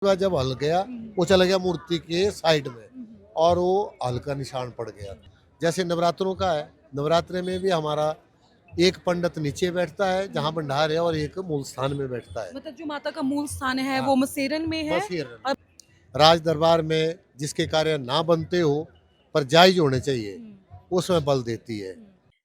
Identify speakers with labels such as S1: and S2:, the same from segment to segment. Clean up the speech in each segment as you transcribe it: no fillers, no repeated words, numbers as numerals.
S1: बाद जब हल गया वो चला गया मूर्ति के साइड में और वो हल का निशान पड़ गया। जैसे नवरात्रों का है, नवरात्रे में भी हमारा एक पंडित नीचे बैठता है जहाँ भंडार है और एक मूल स्थान में बैठता है।
S2: मतलब जो माता का मूल स्थान है
S1: हाँ,
S2: वो मसेरन में है।
S1: बस ये
S2: और
S1: राज दरबार में जिसके कार्य ना बनते हो पर जायज होने चाहिए उसमें बल देती है।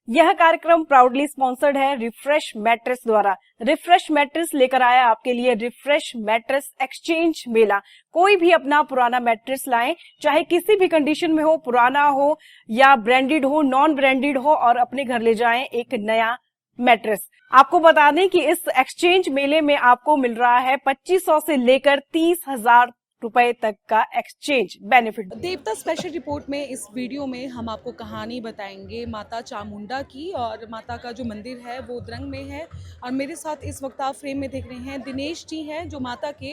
S3: यह कार्यक्रम प्राउडली स्पॉन्सर्ड है रिफ्रेश मैट्रेस द्वारा। रिफ्रेश मैट्रेस लेकर आया आपके लिए रिफ्रेश मैट्रेस एक्सचेंज मेला। कोई भी अपना पुराना मैट्रेस लाएं, चाहे किसी भी कंडीशन में हो, पुराना हो या ब्रांडेड हो, नॉन ब्रांडेड हो, और अपने घर ले जाएं एक नया मैट्रेस। आपको बता दें कि इस एक्सचेंज मेले में आपको मिल रहा है 2500 से लेकर 30,000 रुपए तक का एक्सचेंज बेनिफिट।
S2: देवता स्पेशल रिपोर्ट में इस वीडियो में हम आपको कहानी बताएंगे माता चामुंडा की। और माता का जो मंदिर है वो द्रंग में है। और मेरे साथ इस वक्त आप फ्रेम में देख रहे हैं दिनेश जी हैं जो माता के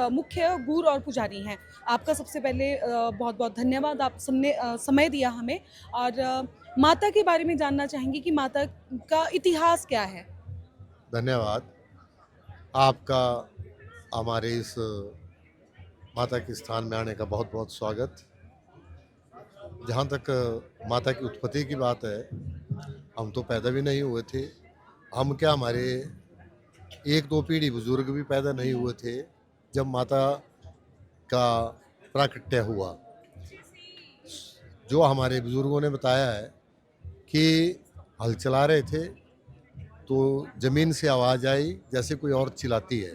S2: मुख्य गुर और पुजारी हैं। आपका सबसे पहले बहुत बहुत धन्यवाद, आप सबने समय दिया हमें। और माता के बारे में जानना चाहेंगे कि माता का इतिहास क्या है।
S1: धन्यवाद आपका, हमारे इस माता के स्थान में आने का बहुत बहुत स्वागत। जहाँ तक माता की उत्पत्ति की बात है, हम तो पैदा भी नहीं हुए थे। हम क्या, हमारे एक दो पीढ़ी बुजुर्ग भी पैदा नहीं हुए थे जब माता का प्राकट्य हुआ। जो हमारे बुजुर्गों ने बताया है कि हल चला रहे थे तो ज़मीन से आवाज़ आई जैसे कोई और चिल्लाती है।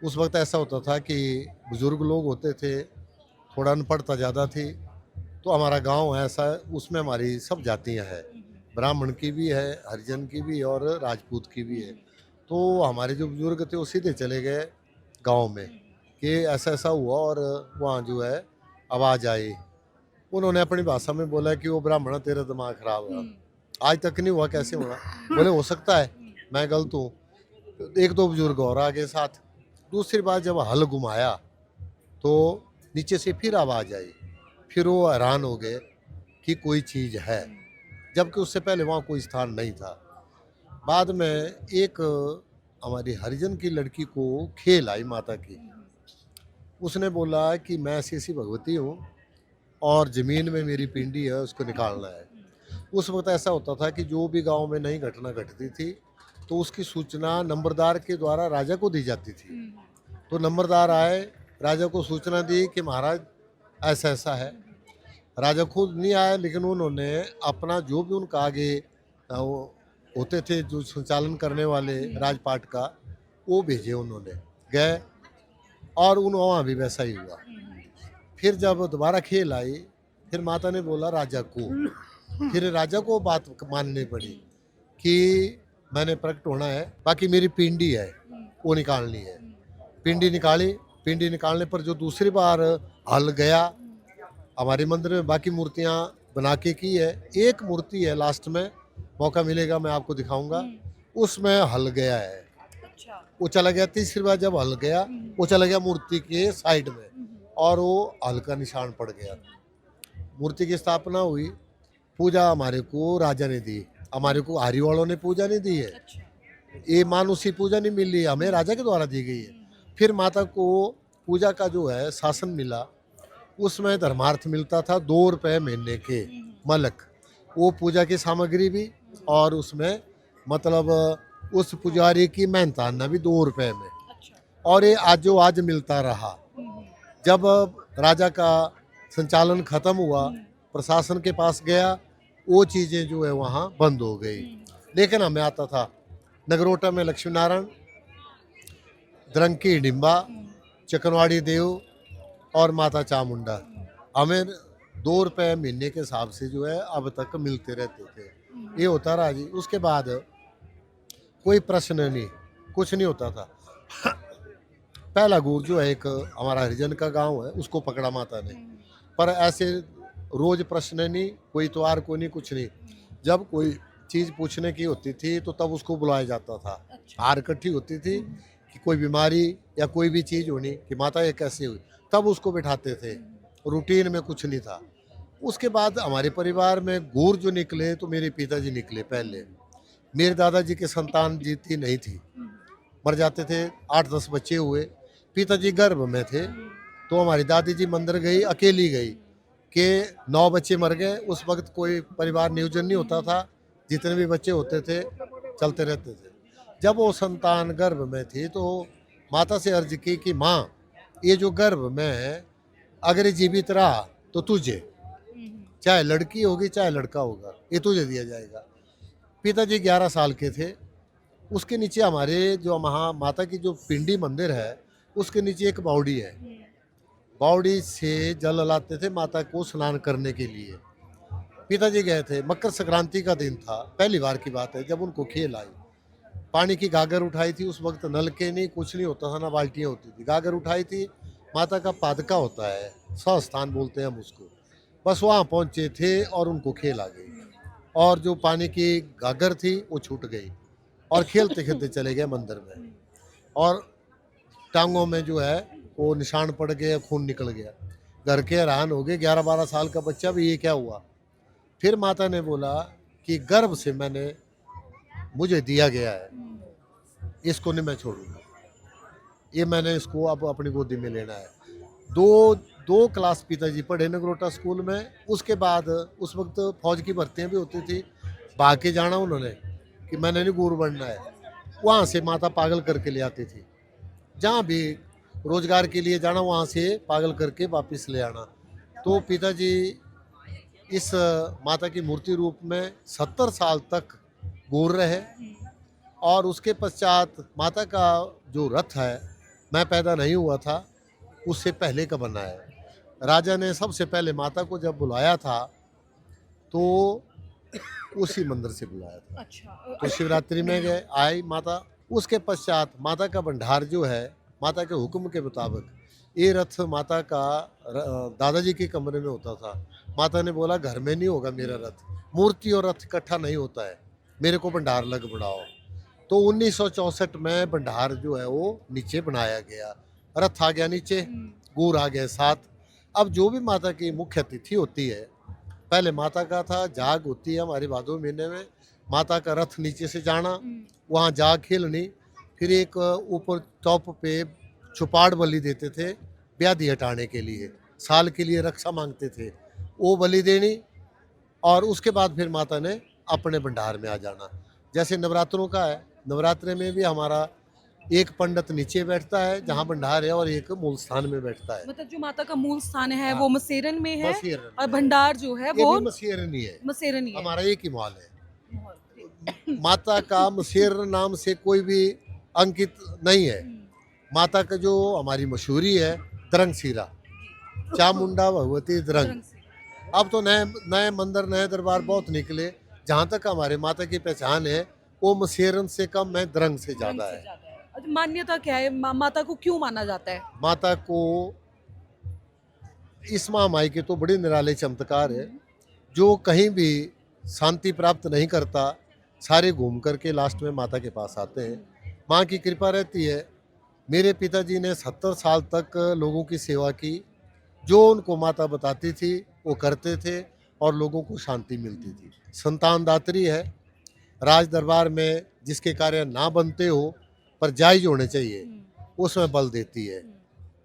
S1: उस वक्त ऐसा होता था कि बुजुर्ग लोग होते थे, थोड़ा अनपढ़ता ज़्यादा थी, तो हमारा गांव ऐसा है, उसमें हमारी सब जातियां हैं, ब्राह्मण की भी है, हरिजन की भी और राजपूत की भी है। तो हमारे जो बुजुर्ग थे वो सीधे चले गए गांव में कि ऐसा ऐसा हुआ और वहाँ जो है आवाज़ आई। उन्होंने अपनी भाषा में बोला कि वो ब्राह्मण तेरा दिमाग खराब है, आज तक नहीं हुआ, कैसे हुआ? बोले हो सकता है मैं गलत हूँ। एक दो बुजुर्ग और आगे साथ। दूसरी बार जब हल घुमाया तो नीचे से फिर आवाज़ आई। फिर वो हैरान हो गए कि कोई चीज़ है, जबकि उससे पहले वहाँ कोई स्थान नहीं था। बाद में एक हमारी हरिजन की लड़की को खेल आई माता की। उसने बोला कि मैं ऐसी ऐसी भगवती हूँ और ज़मीन में मेरी पिंडी है, उसको निकालना है। उस वक्त ऐसा होता था कि जो भी गांव में नई घटना घटती थी तो उसकी सूचना नंबरदार के द्वारा राजा को दी जाती थी। तो नंबरदार आए, राजा को सूचना दी कि महाराज ऐसा ऐसा है। राजा खुद नहीं आए, लेकिन उन्होंने अपना जो भी उनका आगे वो होते थे जो संचालन करने वाले राजपाट का, वो भेजे, उन्होंने गए और उन वहाँ भी वैसा ही हुआ। फिर जब दोबारा खेल आई, फिर माता ने बोला राजा को, फिर राजा को बात माननी पड़ी कि मैंने प्रकट होना है, बाकी मेरी पिंडी है वो निकालनी है। पिंडी निकाली। पिंडी निकालने पर जो दूसरी बार हल गया, हमारे मंदिर में बाकी मूर्तियां बना के की है, एक मूर्ति है लास्ट में, मौका मिलेगा मैं आपको दिखाऊंगा, उसमें हल गया है। वो चला गया। तीसरी बार जब हल गया वो चला गया मूर्ति के साइड में और वो हल का निशान पड़ गया। मूर्ति की स्थापना हुई। पूजा हमारे को राजा ने दी, हमारे को आर्य वालों ने पूजा नहीं दी है। ये मानुषी पूजा नहीं मिली, हमें राजा के द्वारा दी गई है। फिर माता को पूजा का जो है शासन मिला, उसमें धर्मार्थ मिलता था 2 रुपये महीने के मलक, वो पूजा की सामग्री भी और उसमें मतलब उस पुजारी की मेहनताना भी 2 रुपये में। और ये आज मिलता रहा। जब राजा का संचालन खत्म हुआ, प्रशासन के पास गया, वो चीज़ें जो है वहाँ बंद हो गई। लेकिन हमें आता था नगरोटा में लक्ष्मी नारायण, द्रंग की हिडिम्बा, चकनवाड़ी देव और माता चामुंडा, हमें 2 रुपये महीने के हिसाब से जो है अब तक मिलते रहते थे। ये होता रहा जी। उसके बाद कोई प्रश्न नहीं, कुछ नहीं होता था। पहला गुर जो है, एक हमारा हरिजन का गांव है, उसको पकड़ा माता ने, पर ऐसे रोज प्रश्न नहीं, कोई इतवार को नहीं, कुछ नहीं। जब कोई चीज़ पूछने की होती थी तो तब उसको बुलाया जाता था। हार इकट्ठी होती थी कि कोई बीमारी या कोई भी चीज़ होनी कि माता ये कैसे हुई, तब उसको बिठाते थे। रूटीन में कुछ नहीं था। उसके बाद हमारे परिवार में गुर जो निकले तो मेरे पिताजी निकले पहले। मेरे दादाजी के संतान जीती नहीं थी, मर जाते थे। 8-10 बच्चे हुए। पिताजी गर्भ में थे तो हमारी दादी जी मंदिर गई, अकेली गई कि 9 बच्चे मर गए। उस वक्त कोई परिवार नियोजन नहीं होता था, जितने भी बच्चे होते थे चलते रहते थे। जब वो संतान गर्भ में थी तो माता से अर्ज की कि माँ, ये जो गर्भ में है अगर ये जीवित रहा तो तुझे, चाहे लड़की होगी चाहे लड़का होगा, ये तुझे दिया जाएगा। पिताजी 11 साल के थे। उसके नीचे हमारे जो माता की जो पिंडी मंदिर है उसके नीचे एक बावड़ी है। बावड़ी से जल लाते थे माता को स्नान करने के लिए। पिताजी गए थे, मकर संक्रांति का दिन था, पहली बार की बात है जब उनको खेल आई। पानी की गागर उठाई थी, उस वक्त नलके नहीं, कुछ नहीं होता था, ना बाल्टियाँ होती थी। गागर उठाई थी, माता का पादका होता है, स्वस्थान बोलते हैं हम उसको, बस वहाँ पहुँचे थे और उनको खेल आ गई। और जो पानी की गागर थी वो छूट गई और खेलते खेलते चले गए मंदिर में। और टांगों में जो है वो निशान पड़ गए, खून निकल गया। घर के हैरान हो गए, 11-12 साल का बच्चा भी, ये क्या हुआ। फिर माता ने बोला कि गर्भ से मुझे दिया गया है, इसको नहीं मैं छोड़ूंगा, ये मैंने इसको अब अपनी गोदी में लेना है। दो क्लास पिताजी पढ़े नगरोटा स्कूल में। उसके बाद उस वक्त फौज की भर्तियाँ भी होती थी, भाग के जाना उन्होंने कि मैंने नहीं गुरु बनना है। वहाँ से माता पागल करके ले आती थी, जहाँ भी रोजगार के लिए जाना वहाँ से पागल करके वापस ले आना। तो पिताजी इस माता की मूर्ति रूप में 70 साल तक घूर रहे। और उसके पश्चात माता का जो रथ है, मैं पैदा नहीं हुआ था उससे पहले का बना है। राजा ने सबसे पहले माता को जब बुलाया था तो उसी मंदिर से बुलाया था।
S2: अच्छा।
S1: तो शिवरात्रि में गए, आई माता। उसके पश्चात माता का भंडार जो है, माता के हुक्म के मुताबिक ये रथ माता का दादाजी के कमरे में होता था। माता ने बोला घर में नहीं होगा मेरा रथ, मूर्ति और रथ इकट्ठा नहीं होता है, मेरे को भंडार लग बढ़ाओ। तो 1964 में भंडार जो है वो नीचे बनाया गया, रथ आ गया नीचे, गुर आ गए साथ। अब जो भी माता की मुख्य तिथि होती है, पहले माता का था जाग होती है हमारे भादो महीने में, माता का रथ नीचे से जाना, वहाँ जाग खेलनी। फिर एक ऊपर टॉप पे चुपाड़ बलि देते थे व्याधि हटाने के लिए, साल के लिए रक्षा मांगते थे, वो बलि देनी। और उसके बाद फिर माता ने अपने भंडार में आ जाना। जैसे नवरात्रों का है, नवरात्रे में भी हमारा एक पंडित नीचे बैठता है जहाँ भंडार है और एक मूल स्थान में बैठता है।
S2: मतलब जो माता का मूल स्थान है
S1: हाँ।
S2: वो मसेरन में है
S1: मसेरन
S2: और
S1: में।
S2: भंडार जो है
S1: ये
S2: वो
S1: भी मसेरन ही है,
S2: मसेरन ही है।
S1: हमारा एक ही माल है। माता का मसेरन नाम से कोई भी अंकित नहीं है। माता का जो हमारी मशहूरी है द्रंगसीरा, चामुंडा भगवती द्रंग। अब तो नए नए मंदिर, नए दरबार बहुत निकले, जहाँ तक हमारे माता की पहचान है वो मसेरन से कम है, द्रंग से ज़्यादा है।
S2: अच्छा, मान्यता क्या है, माता को क्यों माना जाता है?
S1: माता को इस महामाई के तो बड़े निराले चमत्कार है। जो कहीं भी शांति प्राप्त नहीं करता, सारे घूम करके लास्ट में माता के पास आते हैं। माँ की कृपा रहती है। मेरे पिताजी ने 70 साल तक लोगों की सेवा की, जो उनको माता बताती थी वो करते थे और लोगों को शांति मिलती थी। संतान दात्री है। राज दरबार में जिसके कार्य ना बनते हो पर जायज होने चाहिए, उसमें बल देती है।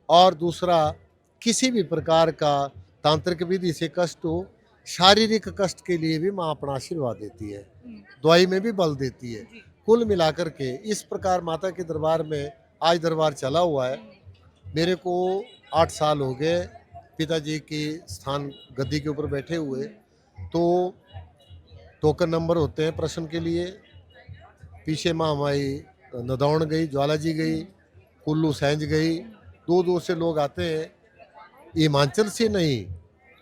S1: और दूसरा, किसी भी प्रकार का तांत्रिक विधि से कष्ट हो, शारीरिक कष्ट के लिए भी माँ अपना आशीर्वाद देती है, दवाई में भी बल देती है। कुल मिलाकर के इस प्रकार माता के दरबार में आज दरबार चला हुआ है। मेरे को 8 साल हो गए पिताजी की स्थान गद्दी के ऊपर बैठे हुए। तो टोकन नंबर होते हैं प्रश्न के लिए। पीछे माँ हमारी नदौन गई, ज्वाला जी गई, कुल्लू सैंज गई, दूर दूर से लोग आते हैं। हिमाचल से नहीं,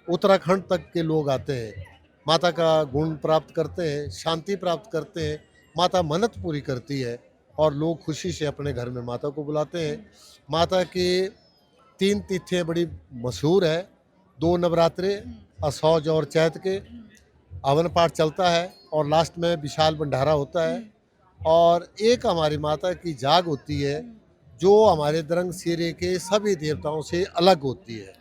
S1: उत्तराखंड तक के लोग आते हैं, माता का गुण प्राप्त करते हैं, शांति प्राप्त करते हैं। माता मन्नत पूरी करती है और लोग खुशी से अपने घर में माता को बुलाते हैं। माता की 3 तिथियाँ बड़ी मशहूर है, 2 नवरात्रे, असौज और चैत के हवन पाठ चलता है और लास्ट में विशाल भंडारा होता है। और एक हमारी माता की जाग होती है जो हमारे द्रंग सिरे के सभी देवताओं से अलग होती है,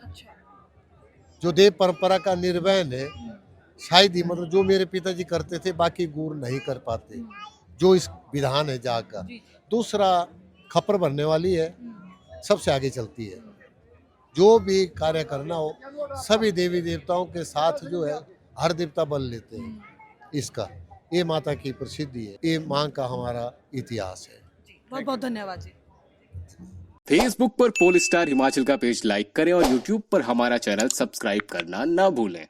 S1: जो देव परंपरा का निर्वहन है। शायद ही मतलब जो मेरे पिताजी करते थे बाकी गुरु नहीं कर पाते, जो इस विधान है जाग का। दूसरा, खपर भरने वाली है, सबसे आगे चलती है। जो भी कार्य करना हो सभी देवी देवताओं के साथ जो है हर देवता बल लेते हैं। इसका ये माता की प्रसिद्धि है, ये माँ का हमारा इतिहास है।
S2: बहुत बहुत धन्यवाद जी।
S4: फेसबुक पर पोल स्टार हिमाचल का पेज लाइक करें और यूट्यूब पर हमारा चैनल सब्सक्राइब करना ना भूलें।